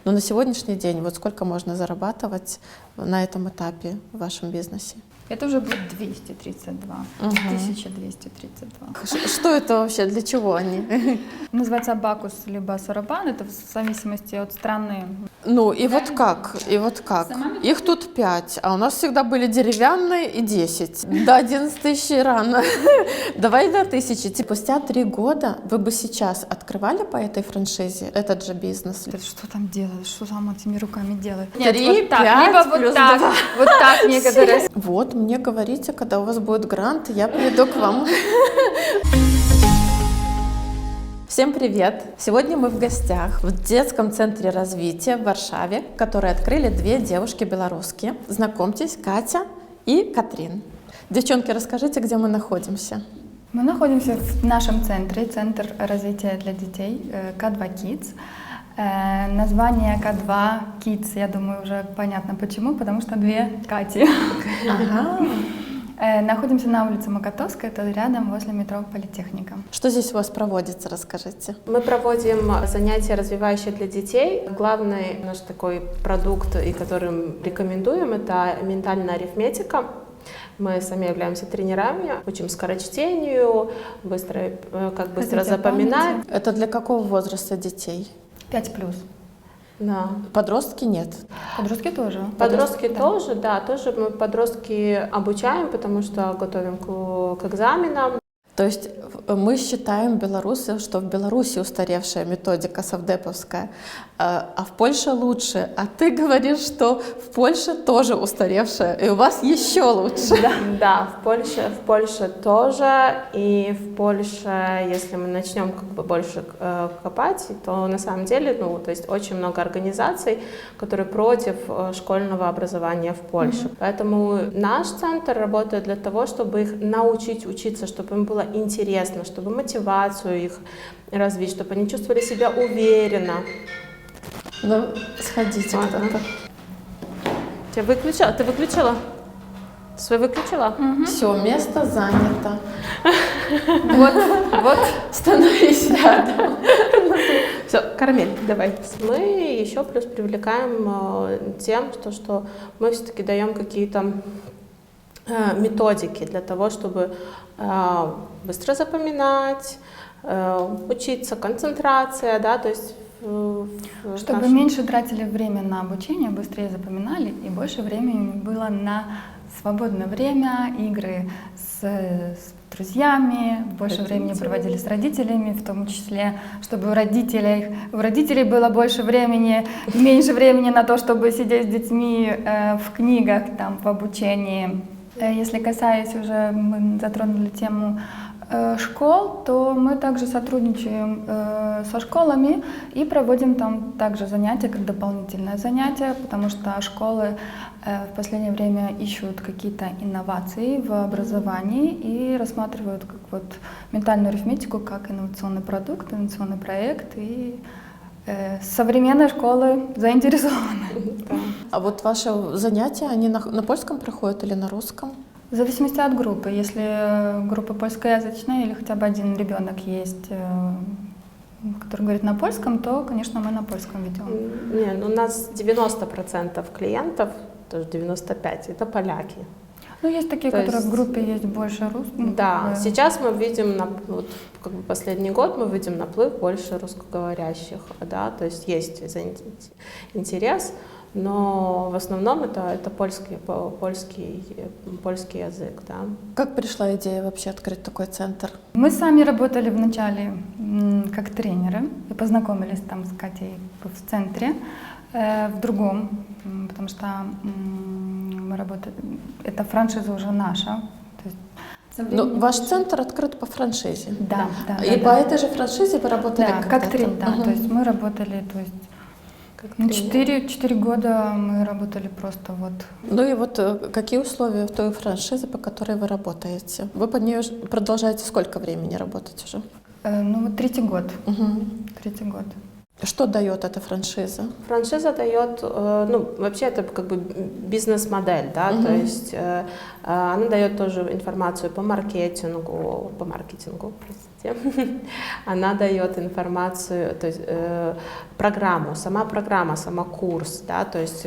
Но на сегодняшний день вот сколько можно зарабатывать на этом этапе в вашем бизнесе? Это уже будет 232. 1232. Что это вообще? Для чего они? Называется абакус либо сарабан. Это в зависимости от страны. Ну и вот как? И вот как? Их тут 5, а у нас всегда были деревянные и 10. До 11 тысяч рано. Давай до 1000. Спустя 3 года вы бы сейчас открывали по этой франшизе этот же бизнес? Что там делают? Что там этими руками делают? 3, вот так, 5 либо плюс вот так. 2. Вот так некоторые. Вот, мне говорите, когда у вас будет грант, я приду к вам. Всем привет! Сегодня мы в гостях в детском центре развития в Варшаве, который открыли 2 девушки белорусские. Знакомьтесь, Катя и Катрин. Девчонки, расскажите, где мы находимся. Мы находимся в нашем центре, Центр развития для детей К2 Kids. Название К2 Kids, я думаю, уже понятно почему, потому что 2 Кати. Ага. Находимся на улице Макатовской, это рядом возле метро Политехника. Что здесь у вас проводится, расскажите. Мы проводим занятия, развивающие для детей. Главный наш такой продукт, и которым рекомендуем, это ментальная арифметика. Мы сами являемся тренерами, учим скорочтению, быстро запоминать. Это для какого возраста детей? 5+. Да. Подростки нет. Подростки тоже. Подростки тоже, да, тоже мы подростки обучаем, потому что готовим к экзаменам. То есть мы считаем, белорусы, что в Беларуси устаревшая методика совдеповская, а в Польше лучше. А ты говоришь, что в Польше тоже устаревшая, и у вас еще лучше. Да, в Польше тоже. И в Польше, если мы начнем больше копать, то на самом деле, то есть очень много организаций, которые против школьного образования в Польше. Поэтому наш центр работает для того, чтобы их научить учиться, чтобы им было интересно, чтобы мотивацию их развить, чтобы они чувствовали себя уверенно. Ну, сходите куда-то. Тебя выключила? Ты выключила? Свой выключила? Все, место занято. Вот. Становись рядом. Все, Карамель, давай. Мы еще плюс привлекаем тем, что мы все-таки даем какие-то методики для того, чтобы быстро запоминать, учиться, концентрация, да, то есть чтобы меньше тратили время на обучение, быстрее запоминали и больше времени было на свободное время, игры с друзьями, больше времени проводили с родителями, в том числе, чтобы у родителей было больше времени, меньше времени на то, чтобы сидеть с детьми в книгах, там, в обучении. Если касаясь уже, мы затронули тему школ, то мы также сотрудничаем со школами и проводим там также занятия, как дополнительное занятие, потому что школы в последнее время ищут какие-то инновации в образовании и рассматривают как вот ментальную арифметику как инновационный продукт, инновационный проект, и современные школы заинтересованы. А вот ваши занятия, они на польском проходят или на русском? В зависимости от группы. Если группа польскоязычная или хотя бы один ребенок есть, который говорит на польском, то, конечно, мы на польском ведем. У нас 90% клиентов, тоже 95%, это поляки. Есть такие, которые в группе есть больше русских. Да, сейчас мы видим, последний год мы видим наплыв больше русскоговорящих, да, то есть интерес, но в основном это польский язык, да. Как пришла идея вообще открыть такой центр? Мы сами работали вначале как тренеры и познакомились там с Катей в центре, в другом, потому что мы работаем, это франшиза уже наша. Ваш центр открыт по франшизе? Да. И по этой же франшизе вы работали как тренер, да. То есть мы работали, 4 года мы работали просто вот. И вот какие условия в той франшизе, по которой вы работаете? Вы под нее продолжаете сколько времени работать уже? 3-й год. 3-й год. Что дает эта франшиза? Франшиза дает, ну, вообще это как бы бизнес-модель, да, то есть она дает тоже информацию по маркетингу, простите. Она дает информацию, то есть программу, сама программа, сама курс, да, то есть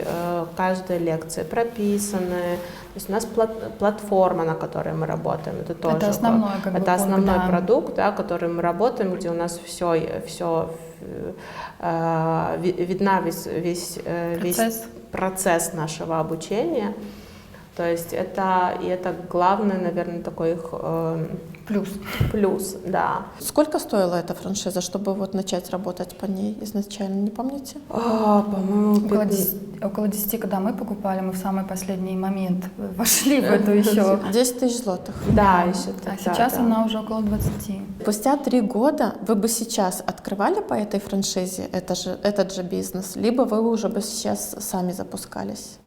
каждая лекция прописаны, то есть у нас платформа, на которой мы работаем, это тоже это основной, как бы, это основной да. продукт, да, который мы работаем, где у нас все видна весь процесс нашего обучения. То есть это главный, наверное, такой их плюс, да. Сколько стоила эта франшиза, чтобы вот начать работать по ней изначально, не помните? По-моему, около 10, когда мы покупали, мы в самый последний момент вошли в эту еще. 10 тысяч злотых. Да, еще. А сейчас она уже около 20. Спустя 3 года вы бы сейчас открывали по этой франшизе этот же бизнес, либо вы уже бы сейчас сами запускались?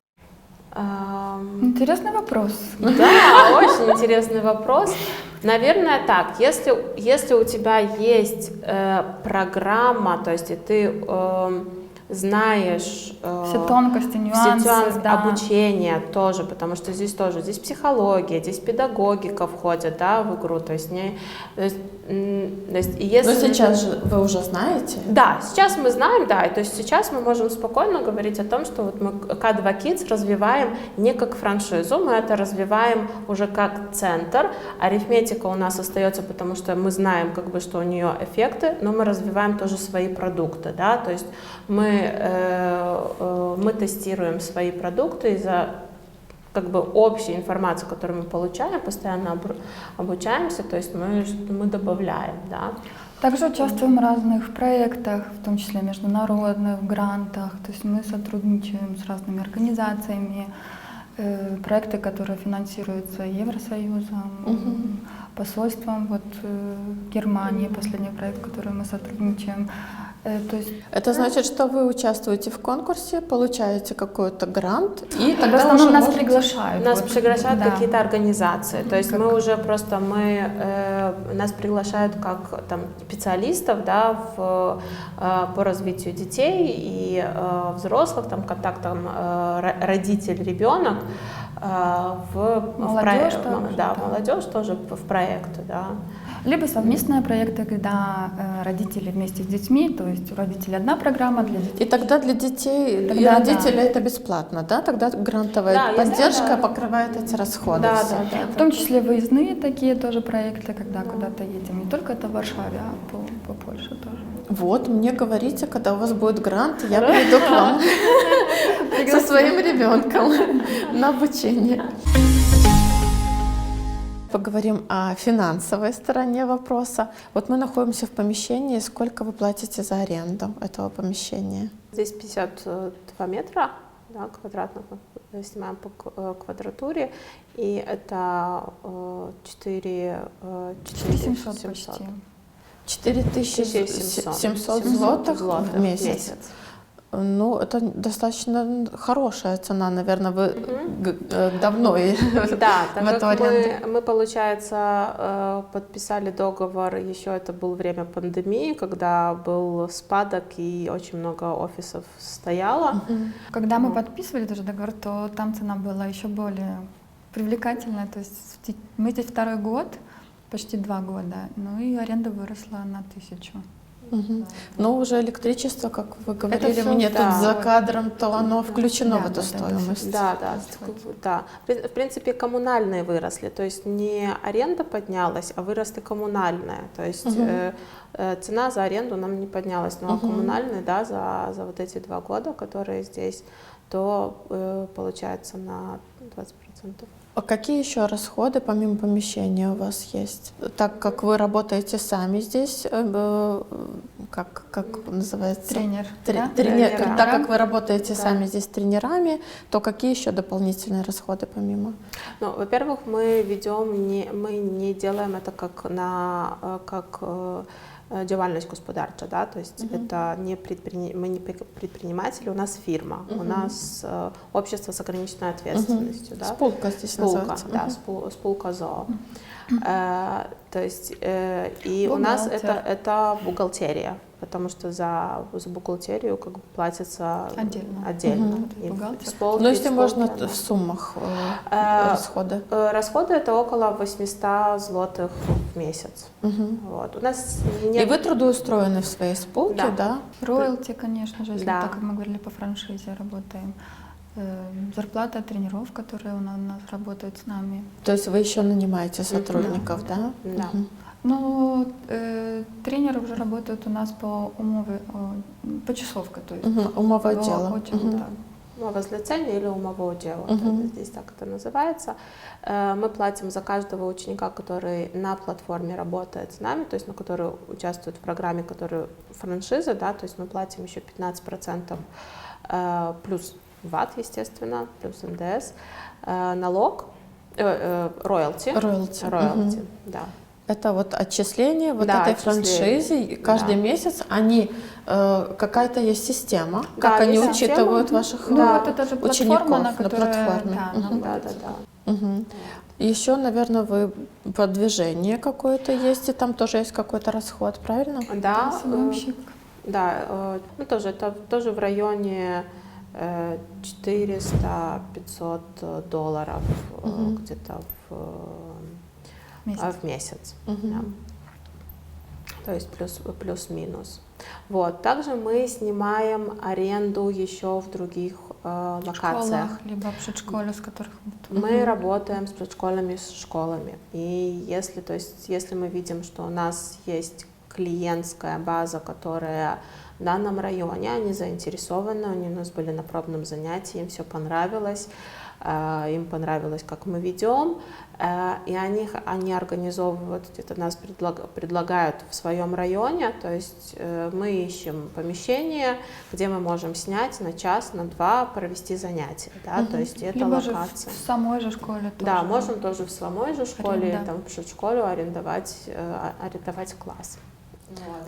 Интересный вопрос. Да, очень интересный вопрос. Наверное, так, если у тебя есть программа, то есть и ты знаешь все тонкости, нюансы, да. обучения тоже, потому что здесь психология, здесь педагогика входит, да, в игру, то есть если... Но сейчас же вы уже знаете? Да, сейчас мы знаем, да, и то есть сейчас мы можем спокойно говорить о том, что вот мы K2 Kids развиваем не как франшизу, мы это развиваем уже как центр, арифметика у нас остается, потому что мы знаем, как бы, что у нее эффекты, но мы развиваем тоже свои продукты, да, то есть мы тестируем свои продукты из-за как бы общей информации, которую мы получаем, постоянно обучаемся, то есть мы добавляем, да. Также участвуем в разных проектах, в том числе международных, грантах, то есть мы сотрудничаем с разными организациями, проекты, которые финансируются Евросоюзом, посольством Германии, последний проект, в котором мы сотрудничаем. То есть, это значит, что вы участвуете в конкурсе, получаете какой-то грант, и в тогда основном уже нас приглашают. Нас приглашают да. какие-то организации, то есть мы уже просто нас приглашают как там специалистов, да, по развитию детей и взрослых, там контактам родитель-ребенок. Молодежь тоже, да, молодежь тоже в проекты, да. Либо совместные проекты, когда родители вместе с детьми, то есть у родителей одна программа для детей. И тогда для детей и родителей это бесплатно, да? Тогда грантовая поддержка покрывает эти расходы. Да. В том числе выездные такие тоже проекты, когда куда-то едем. Не только это в Варшаве, а по Польше тоже. Вот, мне говорите, когда у вас будет грант, я приду к вам со своим ребенком на обучение. Поговорим о финансовой стороне вопроса. Вот мы находимся в помещении. Сколько вы платите за аренду этого помещения? Здесь 52 метра, да, квадратных, снимаем по квадратуре, и это 4700 почти. 4700 злотых в месяц. Ну, это достаточно хорошая цена, наверное, вы давно в эту аренду. Мы, получается, подписали договор, еще это было время пандемии, когда был спадок и очень много офисов стояло. Когда мы подписывали тоже договор, то там цена была еще более привлекательная, то есть мы здесь 2-й год, почти 2 года, ну и аренда выросла на 1000. Но уже электричество, как вы говорили всё, мне да. тут за кадром, то оно включено в эту стоимость. Да. В принципе, коммунальные выросли, то есть не аренда поднялась, а выросли коммунальные. То есть цена за аренду нам не поднялась, но коммунальные, да, за вот эти 2 года, которые здесь, то получается на 20%. А какие еще расходы помимо помещения у вас есть? Так как вы работаете сами здесь, как называется? Тренер. Так как вы работаете сами здесь тренерами, то какие еще дополнительные расходы помимо? Ну, во-первых, мы не делаем это как działalność gospodarcza, да, то есть это мы не предприниматели, у нас фирма, у нас общество с ограниченной ответственностью, да. Спулка здесь называется. Да, спулка ЗОО. То есть, и у нас это бухгалтерия, потому что за бухгалтерию как бы платится отдельно. Ну, если можно в суммах расходы. Расходы это около 800 злотых в месяц. Вот. У нас нет... И вы трудоустроены в своей спилке, да? Роялти, конечно же, если так как мы говорили, по франшизе работаем. Зарплата тренеров, которые у нас работают с нами. То есть вы еще нанимаете сотрудников, да? Да. Но тренеры уже работают у нас по умове, почасовка, то есть умовое дело. Умова злицения или умовое дело, здесь так это называется. Мы платим за каждого ученика, который на платформе работает с нами, то есть на который участвует в программе, которая франшиза, да, то есть мы платим еще 15% плюс ВАТ, естественно, плюс НДС, налог, роялти, да. Это вот отчисление этой франшизе каждый месяц, они какая-то есть система, как они учитывают ваших учеников на платформе. Еще, наверное, вы продвижение какое-то есть, и там тоже есть какой-то расход, правильно? Да, ну тоже в районе 400-500 долларов где-то в месяц. Да. То есть плюс-минус. Вот. Также мы снимаем аренду еще в других локациях. Либо в предшколе, с которых мы работаем с предшколями, с школами. И если мы видим, что у нас есть клиентская база, которая в данном районе, они заинтересованы, они у нас были на пробном занятии, им все понравилось, им понравилось, как мы ведем, и они организовывают, где-то нас предлагают в своем районе, то есть мы ищем помещение, где мы можем снять на час, на два, провести занятия, да, то есть это либо локация. В самой же школе тоже. Да, можем тоже в самой же школе, там, в школе арендовать класс.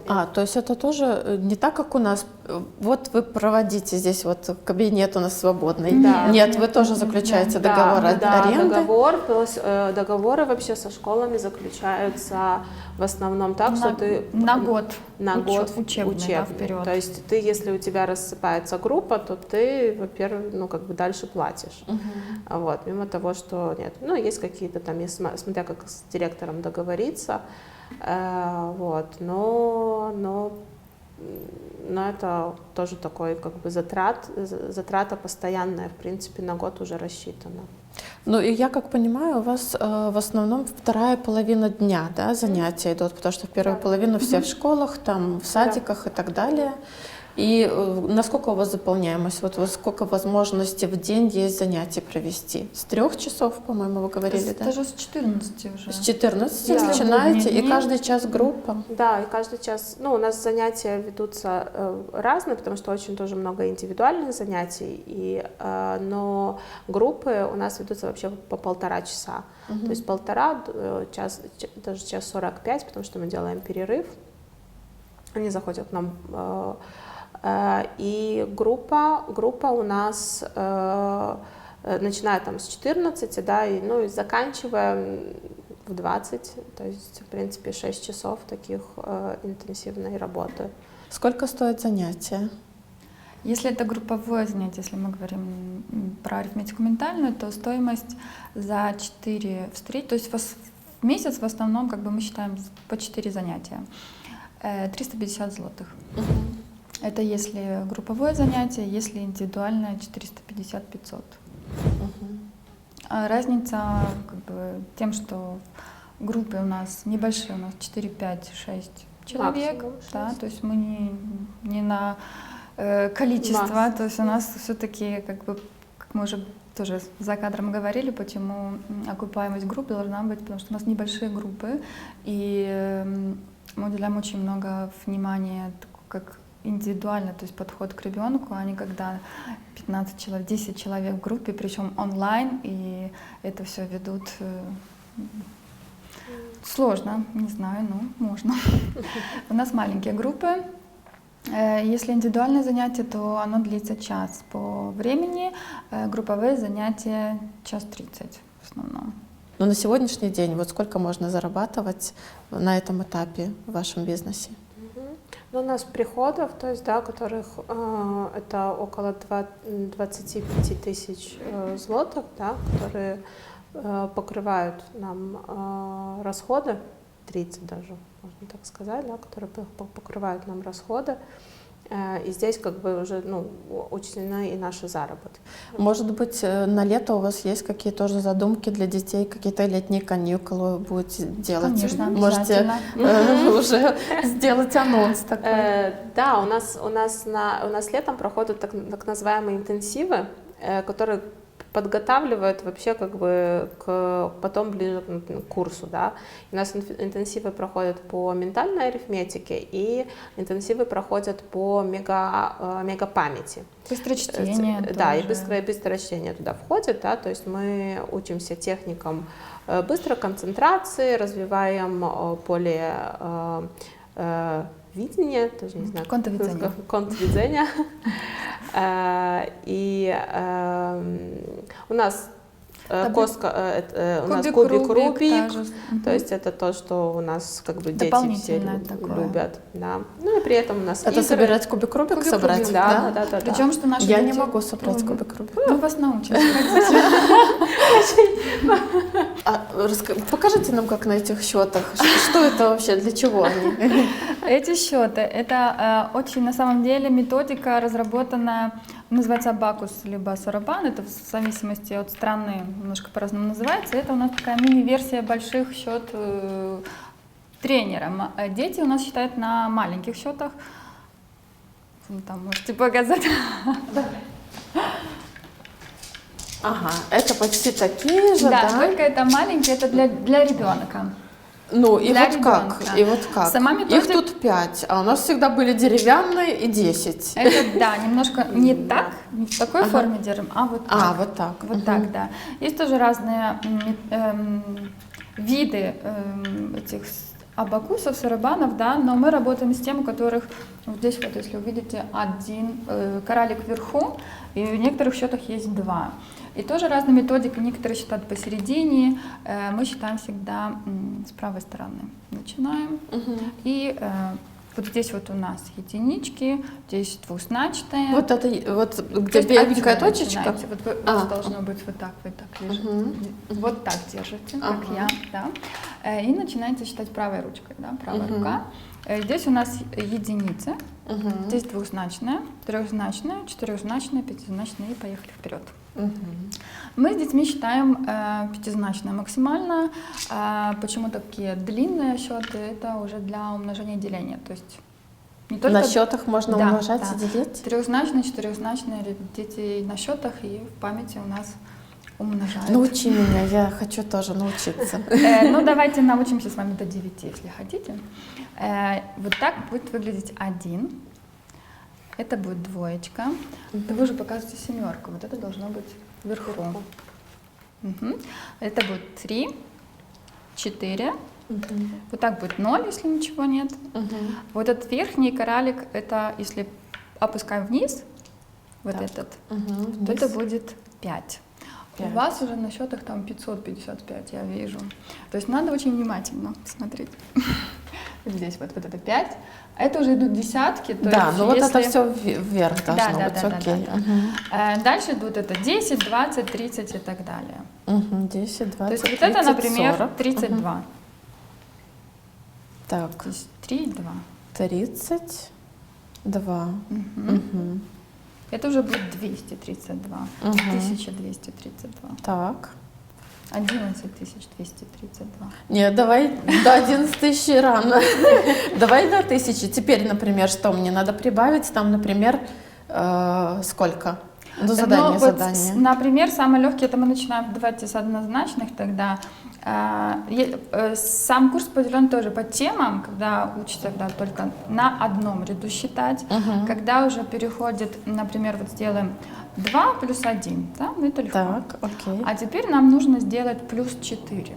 Вот. То есть это тоже не так, как у нас. Вот вы проводите здесь, вот кабинет у нас свободный. Нет, вы тоже заключаете договор аренды. Договоры вообще со школами заключаются в основном так, что ты на год учебный. Да, вперед. То есть ты, если у тебя рассыпается группа, то ты, во-первых, дальше платишь. Вот, мимо того, что нет, есть какие-то там, смотря как с директором договориться. Вот, но это тоже такой затрата постоянная, в принципе, на год уже рассчитана. Ну и я как понимаю, у вас в основном вторая половина дня, да, занятия идут, потому что в первую половину все в школах, там в садиках и так далее. И насколько у вас заполняемость? Вот сколько возможностей в день есть занятий провести? С 3 часов, по-моему, вы говорили, да? Даже с 14 уже. С 14 начинаете, и каждый час группа? Да, и каждый час. У нас занятия ведутся разные, потому что очень тоже много индивидуальных занятий, но группы у нас ведутся вообще по 1,5 часа. То есть 1,5 час, даже час 45, потому что мы делаем перерыв. Они заходят к нам. И группа у нас начиная там с 14, да, и заканчивая в 20, то есть, в принципе, 6 часов таких интенсивной работы. Сколько стоит занятие? Если это групповое занятие, если мы говорим про арифметику ментальную, то стоимость за 4 встречи, то есть в месяц в основном мы считаем по 4 занятия, 350 злотых. Это если групповое занятие, если индивидуальное 450-500. Разница тем, что группы у нас небольшие, у нас 4, 5, 6 человек, да, то есть мы не на количество, то есть у нас все-таки, как мы уже тоже за кадром говорили, почему окупаемость групп должна быть, потому что у нас небольшие группы, и мы уделяем очень много внимания, как индивидуально, то есть подход к ребенку, а не когда 15 человек, 10 человек в группе, причем онлайн, и это все ведут сложно, не знаю, можно. У нас маленькие группы. Если индивидуальное занятие, то оно длится час по времени, групповые занятия час 30 в основном. Но на сегодняшний день вот сколько можно зарабатывать на этом этапе в вашем бизнесе? Ну, у нас приходов, то есть, да, которых это около 25 тысяч злотых, да, которые покрывают нам расходы, 30 даже, можно так сказать, да, которые покрывают нам расходы. И здесь как бы уже учтены и наши заработки. Может быть, на лето у вас есть какие-то тоже задумки для детей, какие-то летние каникулы вы будете делать? Конечно, можете уже сделать анонс такой. Да, у нас летом проходят так называемые интенсивы, которые подготавливают вообще как бы потом ближе к курсу, да. У нас интенсивы проходят по ментальной арифметике и интенсивы проходят по мегапамяти. Быстрочтение. Да, и быстрочтение туда входит, да, то есть мы учимся техникам быстрой концентрации, развиваем поле видения, тоже не знаю, контвидения. И у нас кубик Рубик, то есть это то, что у нас как бы дети все любят, да. Ну и при этом у нас это собирать кубик Рубик, собрать, да? Причем что наши я не могу собрать кубик Рубик. Мы вас научим. Покажите нам, как на этих счетах, что это вообще, для чего они? Эти счеты, это очень на самом деле методика, разработанная, называется абакус либо сарабан, это в зависимости от страны немножко по-разному называется. Это у нас такая мини-версия больших счет тренера. Дети у нас считают на маленьких счетах. Там можете показать. Ага, это почти такие же, да? Да, только это маленькие, это для ребенка. Ну и вот ребенка. как? Сама методика... Их тут 5, а у нас всегда были деревянные и 10. Это, да, немножко не так, не в такой форме держим, а вот так. Вот так. Вот так, да. Есть тоже разные виды этих абакусов, сарабанов, да, но мы работаем с тем, у которых, вот здесь вот, если увидите, один коралик вверху, и в некоторых счетах есть 2. И тоже разные методики, некоторые считают посередине, мы считаем всегда с правой стороны. Начинаем. И вот здесь вот у нас единички, здесь двузначные. Вот это, вот где беленькая точечка? Вот у вас должно быть вот так лежит. Вот так держите, как я, да. И начинаете считать правой ручкой, да, правая рука. Здесь у нас единицы, здесь двузначная, трехзначная, четырехзначная, пятизначная и поехали вперед. Мы с детьми считаем пятизначное максимально. Почему такие длинные счеты? Это уже для умножения и деления. То есть не только... На счетах можно умножать и делить? Трехзначные, четырехзначные дети на счетах и в памяти у нас умножают. Научи меня, я хочу тоже научиться. Ну давайте научимся с вами до 9, если хотите. Вот так будет выглядеть 1. Это будет двоечка. Вы уже показываете семерку. Вот это должно быть вверху. Это будет 3, 4. Вот так будет 0, если ничего нет. Вот этот верхний коралик, это если опускаем вниз, вот так. Этот, то это будет 5. У вас уже на счетах там 555, я вижу. То есть надо очень внимательно смотреть. Вот здесь вот это 5. А это уже идут десятки. То да, есть, ну вот это все вверх должно быть, да, окей. Дальше идут это 10, 20, 30 и так далее. 10, 20, то есть 30, вот это, например, 40. 32. Так. То есть 3 и 2. 32. Это уже будет 232. 1232. Так. 11232. Нет, давай до 11 тысяч рано. Давай до 1000. Теперь, например, что мне надо прибавить? Там, например, сколько? До задания. Например, самые легкие, это мы начинаем, давайте с однозначных тогда. Сам курс поделен тоже по темам, когда учится только на одном ряду считать, когда уже переходит, например, вот сделаем 2 плюс 1, да, ну это легко. Так, окей. А теперь нам нужно сделать плюс 4.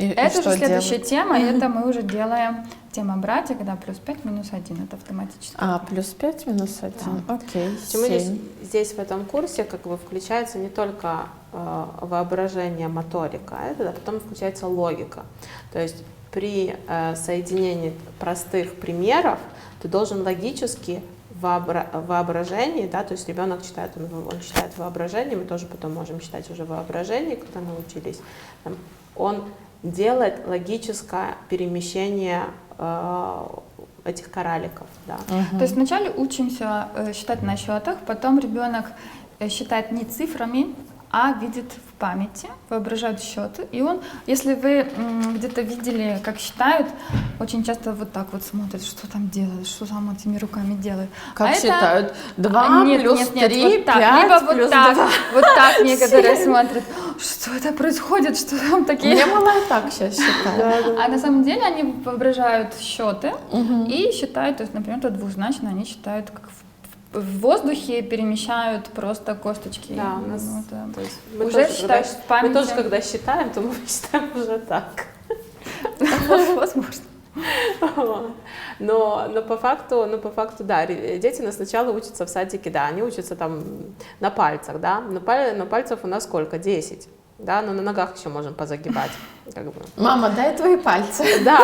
Это уже следующая тема, это мы уже делаем тема братья, когда +5 минус 1, это автоматически. +5 минус 1, да. Окей, 7. Здесь в этом курсе как бы включается не только воображение, моторика, а потом включается логика. То есть при соединении простых примеров ты должен логически воображение, да, то есть ребенок читает, он читает воображение, мы тоже потом можем читать уже воображение, когда научились. Он делает логическое перемещение этих кораликов. Да. То есть вначале учимся считать на счетах, потом ребенок считает не цифрами, а видит в памяти, воображает счеты. И он, если вы где-то видели, как считают, очень часто вот так вот смотрят, что там делают, что там этими руками делают. Как считают? 2 плюс 3, вот так. 5 Либо плюс вот так, 2. вот так некоторые смотрят, что это происходит, что там такие... Мне мало так сейчас считают. А на самом деле они воображают счеты и считают, то есть, например, это двузначно, они считают как в воздухе, перемещают просто косточки. Да, у нас, то есть мы уже тоже, считают в памяти. Мы тоже, когда считаем, то мы считаем уже так. Возможно. Но по факту, да, дети сначала учатся в садике, да, они учатся там на пальцах, да, но пальцев у нас сколько? 10. Да, но на ногах еще можем позагибать. Как бы. Мама, дай твои пальцы. Да.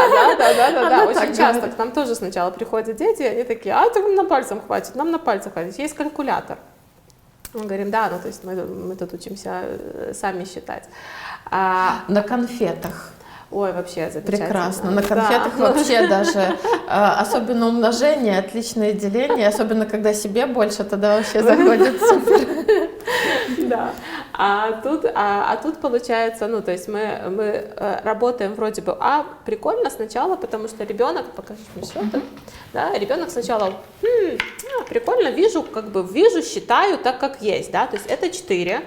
Очень часто говорит. к нам тоже сначала приходят дети, и они такие, так нам на пальцах хватит, нам на пальцах хватит. Есть калькулятор. Мы говорим, да, то есть мы тут учимся сами считать. На конфетах. Ой, вообще замечательно. Прекрасно. На конфетах вообще даже, особенно умножение, отличное деление, особенно когда себе больше, тогда вообще заходит супер. Да. А тут получается, то есть мы работаем вроде бы, прикольно сначала, потому что ребенок, покажи мне счеты, да, ребенок сначала, прикольно, вижу, считаю так, как есть, да, то есть это 4,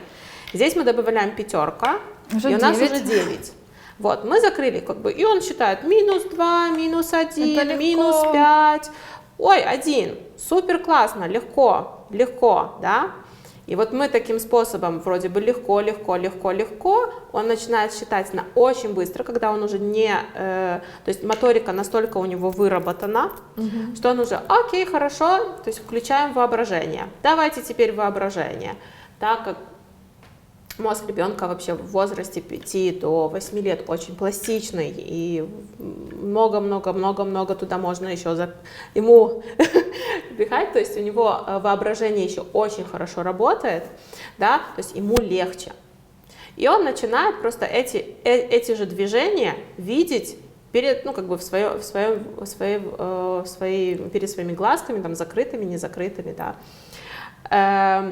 здесь мы добавляем 5, уже и у нас 9. уже 9. Вот, мы закрыли, и он считает -2, -1, -5, ой, 1, супер классно, легко, да. И вот мы таким способом, вроде бы легко, он начинает считать очень быстро, когда он уже то есть моторика настолько у него выработана, что он уже, окей, хорошо, то есть включаем воображение. Давайте теперь воображение. Так как мозг ребенка вообще в возрасте 5 до 8 лет очень пластичный, и много туда можно еще ему впихать, то есть у него воображение еще очень хорошо работает, да, то есть ему легче. И он начинает просто эти же движения видеть перед, перед своими глазками, там, закрытыми, не закрытыми, да.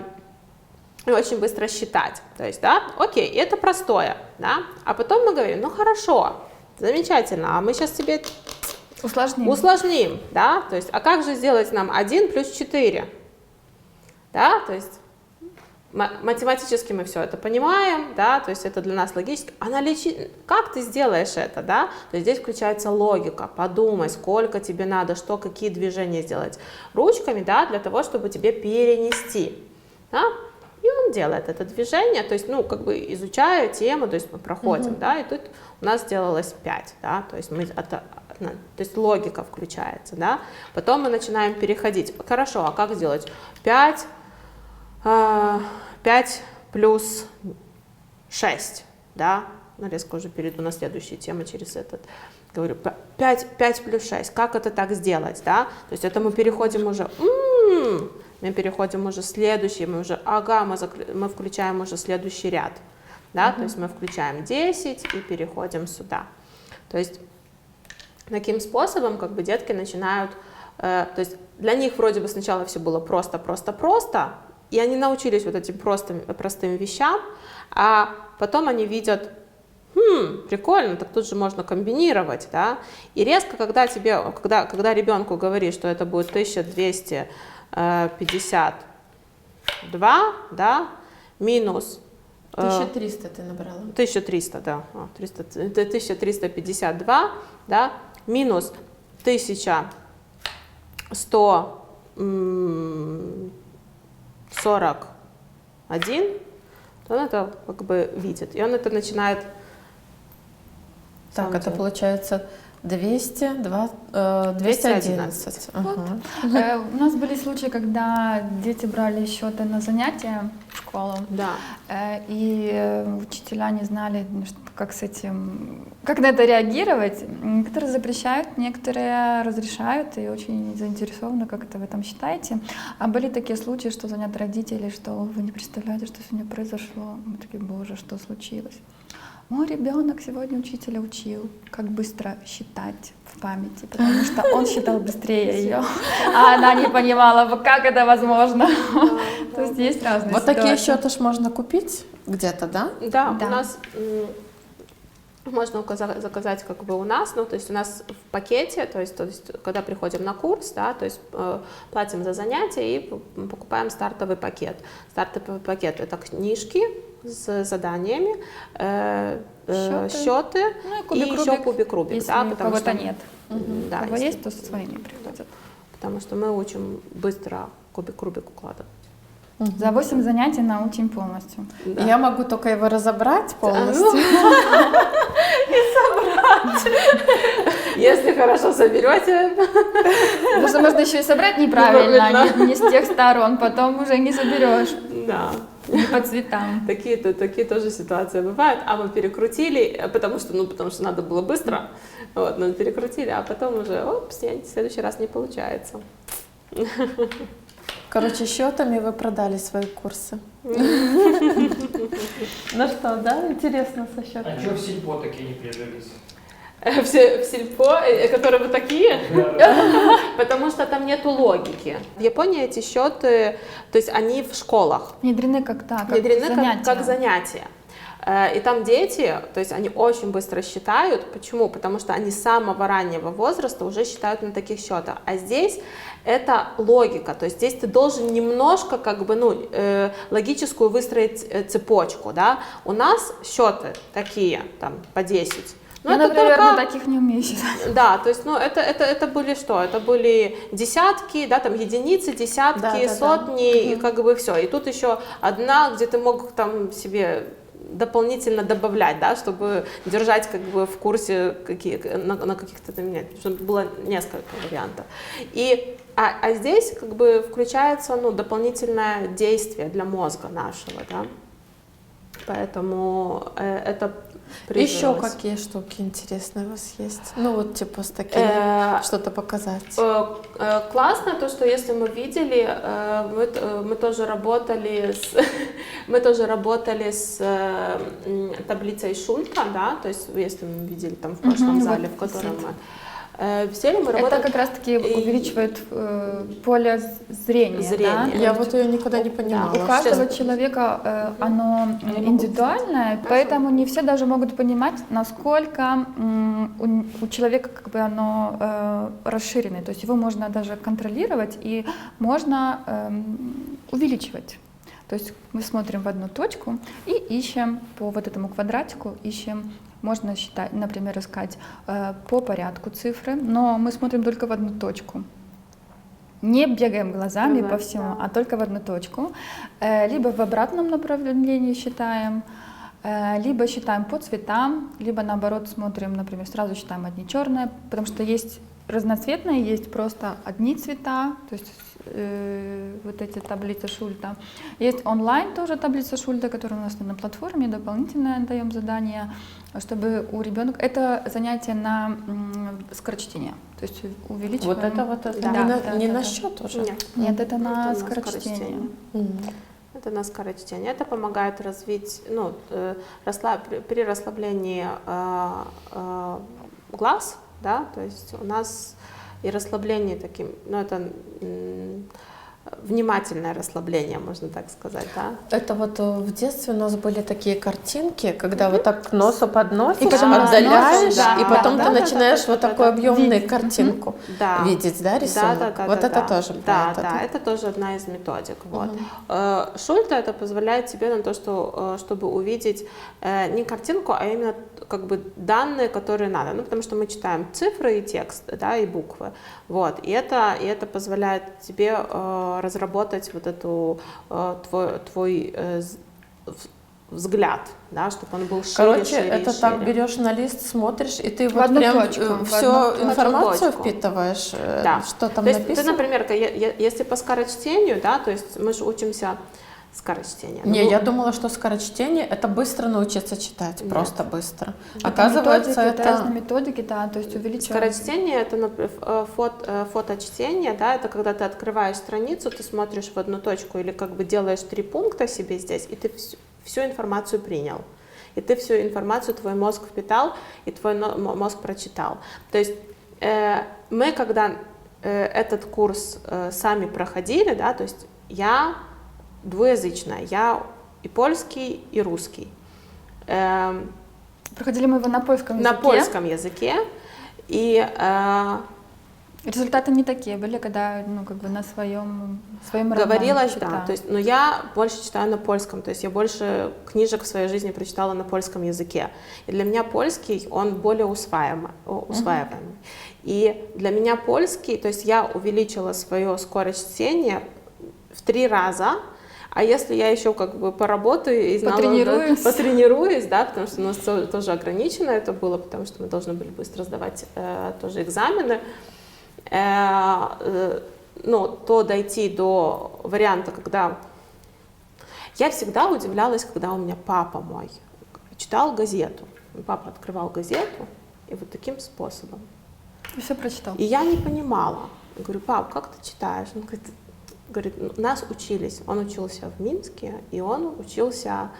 И очень быстро считать, то есть, да, окей, это простое, да, а потом мы говорим, хорошо, замечательно, а мы сейчас тебе усложним, да, то есть, а как же сделать нам 1 плюс 4, да, то есть, математически мы все это понимаем, да, то есть, это для нас логически, как ты сделаешь это, да, то есть, здесь включается логика, подумай, сколько тебе надо, какие движения сделать ручками, да, для того, чтобы тебе перенести, да. И он делает это движение, то есть, изучая тему, то есть мы проходим, да, и тут у нас сделалось 5, да, то есть логика включается, да, потом мы начинаем переходить, хорошо, а как сделать 5 плюс 6, да, резко уже перейду на следующую тему через этот, говорю, 5 плюс 6, как это так сделать, да, то есть это мы переходим уже, мы переходим уже следующий, мы включаем уже следующий ряд, да, то есть мы включаем 10 и переходим сюда. То есть таким способом детки начинают, то есть для них вроде бы сначала все было просто, и они научились вот этим простым вещам, а потом они видят, прикольно, так тут же можно комбинировать, да, и резко, когда ребенку говоришь, что это будет 1252, да, минус 1300 ты набрала. 1300, да, 1352, да, минус 1141, то он это видит, и он это начинает Так, это получается 211. Ага. У нас были случаи, когда дети брали счеты на занятия в школу, Да. и учителя не знали, как с этим, как на это реагировать. Некоторые запрещают, некоторые разрешают и очень заинтересованы, как это вы там считаете. А были такие случаи, что звонят родители, что вы не представляете, что сегодня произошло. Мы такие, боже, что случилось? Мой ребенок сегодня учителя учил, как быстро считать в памяти, потому что он считал быстрее ее, а она не понимала, как это возможно. То есть есть разные Вот ситуации. такие счеты ж можно купить где-то, да? Да, Да. у нас можно заказать как бы у нас, ну, то есть у нас в пакете, то есть когда приходим на курс, да, то есть платим за занятия и покупаем стартовый пакет. Стартовый пакет — это книжки с заданиями, счеты Ну и еще кубик-рубик, если да, у потому кого-то что нет. да, У кого если- есть, то со своими приходят. потому что мы учим быстро кубик-рубик укладывать. За 8 занятий научим полностью. Да. Я могу только его разобрать полностью. Если хорошо соберете, Потому что можно еще и собрать неправильно, не с тех сторон, потом уже не соберешь, да. не по цветам. Такие тоже ситуации бывают, а мы перекрутили, потому что надо было быстро, вот, но перекрутили, а потом уже, опс, в следующий раз не получается. Короче, счетами вы продали свои курсы. Ну что, да? Интересно со А счетами. что в сельпо такие не прижились? Все в сельпо, которые вот такие, потому что там нету логики. В Японии эти счеты, то есть они в школах, Внедрены как так, внедрены как занятия. И там дети, то есть они очень быстро считают. Почему? Потому что они с самого раннего возраста уже считают на таких счетах. А здесь это логика, то есть здесь ты должен немножко как бы, логическую выстроить цепочку, да. У нас счеты такие, там, по 10. Ну, Я, это например, только- на таких не умею считать. Да, то есть, это были что? Это были десятки, да, там единицы, десятки, Да. сотни, и как бы все. И тут еще одна, где ты мог там себе дополнительно добавлять, да, чтобы держать как бы в курсе на каких-то там, чтобы было несколько вариантов. А здесь как бы включается, дополнительное действие для мозга нашего, да. Поэтому это прижилось. Еще какие штуки интересные у вас есть? Ну вот типа с таким, что-то показать. Классно то, что если мы видели, мы тоже работали с таблицей Шульта, да, то есть если мы видели там в прошлом зале, в котором мы взяли, мы работали. Это как раз-таки увеличивает поле зрения. Да? Я вот ее никогда не понимала. У каждого человека оно индивидуальное, поэтому не все даже могут понимать, насколько у человека как бы оно расширенное. То есть его можно даже контролировать и можно увеличивать. То есть мы смотрим в одну точку и ищем по вот этому квадратику, можно считать, например, искать по порядку цифры, но мы смотрим только в одну точку. Не бегаем глазами по всему, а только в одну точку. Либо в обратном направлении считаем, либо считаем по цветам, либо наоборот смотрим, например, сразу считаем одни черные, потому что есть разноцветные, есть просто одни цвета, то есть вот эти таблицы Шульта. Есть онлайн тоже таблица Шульта, которая у нас на платформе, дополнительное даем задание, чтобы у ребенка... Это занятие на скорочтение, то есть увеличиваем... Вот это Да, не да, на да. счет уже? Нет, это на Это скорочтение. Это на скорочтение. Это помогает развить, при расслаблении глаз, да, то есть у нас и расслабление таким, это внимательное расслабление, можно так сказать, да. Это вот в детстве у нас были такие картинки, когда вот так к носу подносишь, И потом отдаляешь, разносишь, и да, потом да, ты да, начинаешь вот такую объемную Видеть. картинку Да. видеть, да, рисунок? Вот это тоже про Да, это. да, это тоже одна из методик. Вот. Шульта это позволяет тебе на то, чтобы увидеть не картинку, а именно как бы данные, которые надо. Потому что мы читаем цифры и текст, да, и буквы. Вот. И это позволяет тебе разработать вот эту взгляд, да, чтобы он был шире, Короче, шире это и так шире. берешь на лист, смотришь, и ты В вот одну прям точку, в всю одну информацию точку. впитываешь, Да. что там То есть написано. ты, например, если по скорочтению, да, то есть мы же учимся скорочтение. Не, Ну, я думала, что скорочтение — это быстро научиться читать, Нет. просто быстро. Это Оказывается, методики, это... разные методики, да, то есть увеличивать. скорочтение — это фоточтение, да, это когда ты открываешь страницу, ты смотришь в одну точку или как бы делаешь 3 пункта себе здесь, и ты всю информацию принял. И ты всю информацию, твой мозг впитал, и твой мозг прочитал. То есть мы, когда этот курс сами проходили, да, то есть я двуязычная, я и польский, и русский. Проходили мы его на польском языке. На польском языке. И Результаты не такие были, когда, ну, как бы на своем говорилось, да. То есть, но я больше читаю на польском, то есть я больше книжек в своей жизни прочитала на польском языке. И для меня польский, он более усваиваемый. И для меня польский, то есть я увеличила свою скорость чтения в 3 раза. А если я еще как бы поработаю и знала, потренируюсь, да, потому что у нас тоже ограничено это было, потому что мы должны были быстро сдавать тоже экзамены, ну, то дойти до варианта, когда... Я всегда удивлялась, когда у меня папа мой читал газету. Папа открывал газету и вот таким способом. И все прочитал. И я не понимала. Я говорю: пап, как ты читаешь? Он говорит, нас учились. Он учился в Минске, и он учился,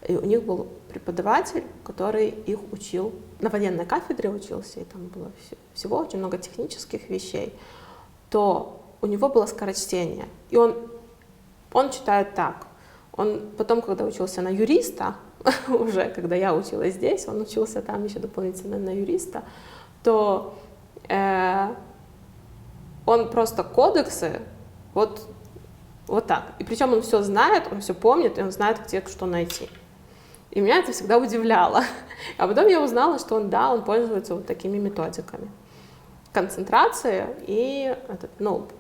и у них был преподаватель, который их учил, на военной кафедре учился, и там было всего очень много технических вещей, то у него было скорочтение. И он читает так. Он потом, когда учился на юриста, уже когда я училась здесь, он учился там еще дополнительно на юриста, то он просто кодексы вот так. И причем он все знает, он все помнит, и он знает, где что найти. И меня это всегда удивляло. А потом я узнала, что он пользуется вот такими методиками. Концентрация и,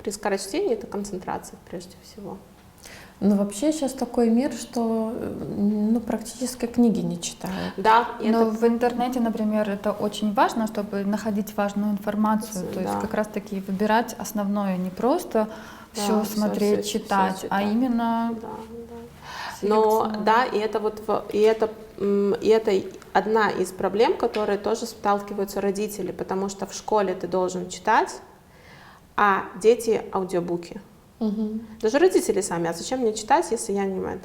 при скорочтении это концентрация прежде всего. Ну, вообще сейчас такой мир, что практически книги не читают. Да. Но в интернете, например, это очень важно, чтобы находить важную информацию. Да. То есть как раз-таки выбирать основное, не просто все смотреть, всё читать, читать. а именно... Но да, и это одна из проблем, которые тоже сталкиваются родители, потому что в школе ты должен читать, а дети аудиобуки. Угу. Даже родители сами: а зачем мне читать, если я не понимаю?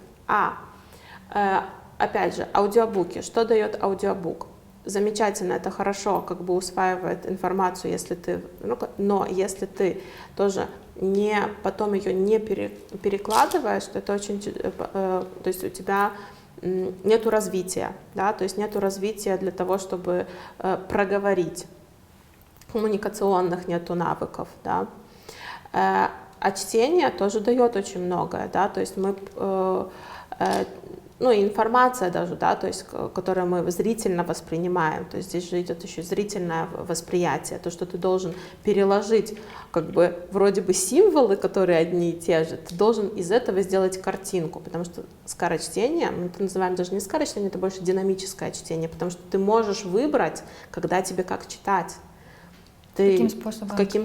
Опять же, аудиобуки. Что дает аудиобук? Замечательно, это хорошо, как бы усваивает информацию, если ты, но если ты тоже потом ее не перекладываешь, то это очень, то есть у тебя нету развития, да, то есть нету развития для того, чтобы проговорить, коммуникационных нету навыков, да. А чтение тоже дает очень многое, да, то есть мы, информация даже, да, то есть, которую мы зрительно воспринимаем, то есть здесь же идет еще зрительное восприятие, то, что ты должен переложить, как бы, вроде бы символы, которые одни и те же, ты должен из этого сделать картинку, потому что скорочтение, мы это называем даже не скорочтение, это больше динамическое чтение, потому что ты можешь выбрать, когда тебе как читать. Каким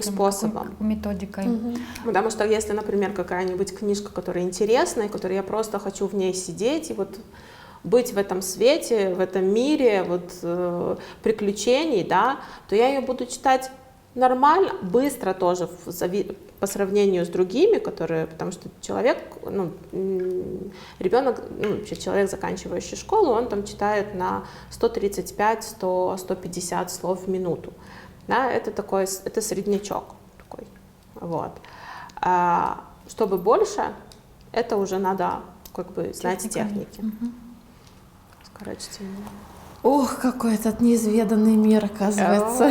способом? Методикой. Угу. Потому что если, например, какая-нибудь книжка, которая интересная, которой я просто хочу в ней сидеть и вот быть в этом свете, в этом мире приключений, да, то я ее буду читать нормально, быстро тоже по сравнению с другими, потому что человек, ребенок, человек, заканчивающий школу, он там читает на 135-150 слов в минуту. Да, это среднячок такой, вот. Чтобы больше, это уже надо как бы знать техники. Угу. Скорочтение. Ох, какой этот неизведанный мир, оказывается.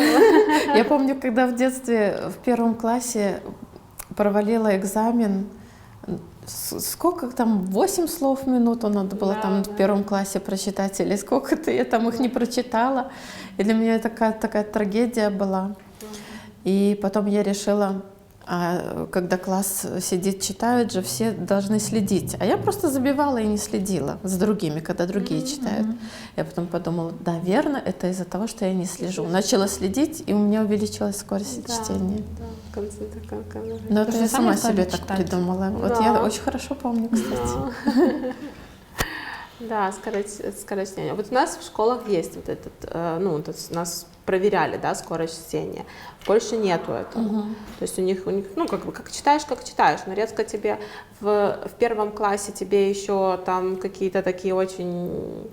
Я помню, когда в детстве в 1 классе провалила экзамен, сколько там, 8 слов в минуту надо было в 1 классе прочитать, или сколько-то, я там их не прочитала. И для меня такая трагедия была. И потом я решила А когда класс сидит, читают же, все должны следить. А я просто забивала и не следила за другими, когда другие читают. Я потом подумала, да, верно, это из-за того, что я не слежу. Начала следить, и у меня увеличилась скорость чтения. Да, в конце такая. Но это Вы я сами сама стали себе так читать? придумала. Вот Да. я очень хорошо помню, кстати. Да, скорость чтения. Вот у нас в школах есть вот этот, ну, вот нас проверяли, да, скорость чтения. В Польше нету этого. То есть у них, ну, как читаешь, но резко тебе в первом классе тебе еще там какие-то такие очень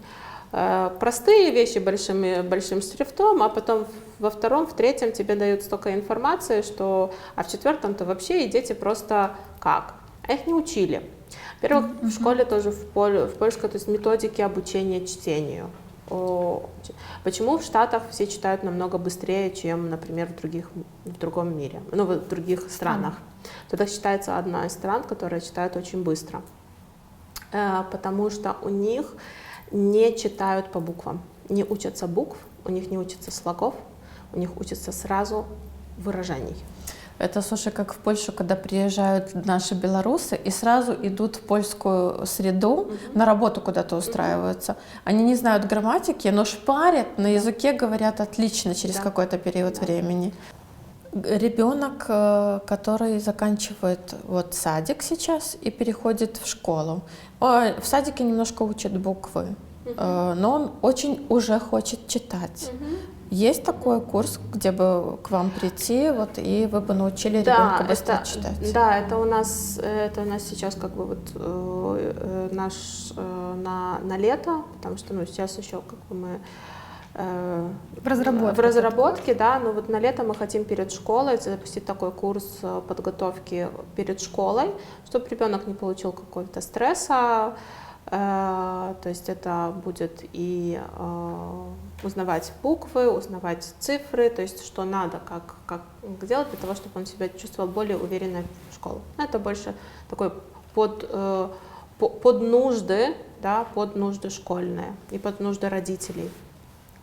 простые вещи большим шрифтом, а потом во втором, в третьем тебе дают столько информации, что, а в четвертом-то вообще и дети просто как? А их не учили. Во-первых, в школе тоже в польской, то есть методики обучения чтению. Почему в Штатах все читают намного быстрее, чем, например, в другом мире, ну, в других странах? Туда считается одна из стран, которая читает очень быстро, потому что у них не читают по буквам, не учатся букв, у них не учатся слогов, у них учатся сразу выражений. Это, слушай, как в Польшу, когда приезжают наши белорусы и сразу идут в польскую среду, на работу куда-то устраиваются. Они не знают грамматики, но шпарят, на языке говорят отлично через какой-то период времени. Ребенок, который заканчивает вот садик сейчас и переходит в школу, в садике немножко учат буквы, но он очень уже хочет читать. Есть такой курс, где бы к вам прийти, вот, и вы бы научили ребенка быстро читать? Да, это у нас сейчас как бы вот на лето, потому что, ну, сейчас еще как бы мы в разработке, да, но вот на лето мы хотим перед школой запустить такой курс подготовки перед школой, чтобы ребенок не получил какого-то стресса. То есть это будет и узнавать буквы, узнавать цифры, то есть что надо, как делать для того, чтобы он себя чувствовал более уверенно в школе. Это больше такой под нужды, да, под нужды школьные и под нужды родителей.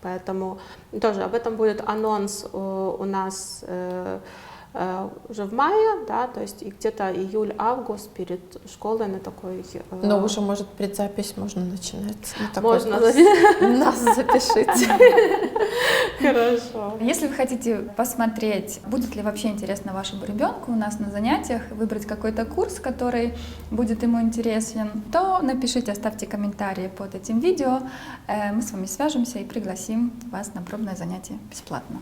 Поэтому тоже об этом будет анонс у нас уже в мае, да, то есть и где-то июль-август перед школой на такой... Но уже, может, предзапись можно начинать. Можно. Нас запишите. Хорошо. Если вы хотите посмотреть, будет ли вообще интересно вашему ребенку у нас на занятиях, выбрать какой-то курс, который будет ему интересен, то напишите, оставьте комментарии под этим видео. Мы с вами свяжемся и пригласим вас на пробное занятие бесплатно.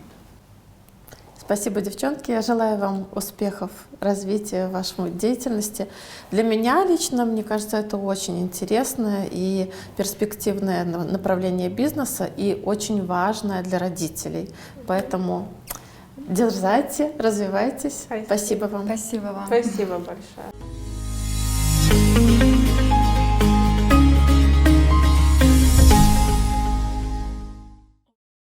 Спасибо, девчонки. Я желаю вам успехов, развития вашей деятельности. Для меня лично, мне кажется, это очень интересное и перспективное направление бизнеса и очень важное для родителей. Поэтому дерзайте, развивайтесь. Спасибо вам. Спасибо вам. Спасибо большое.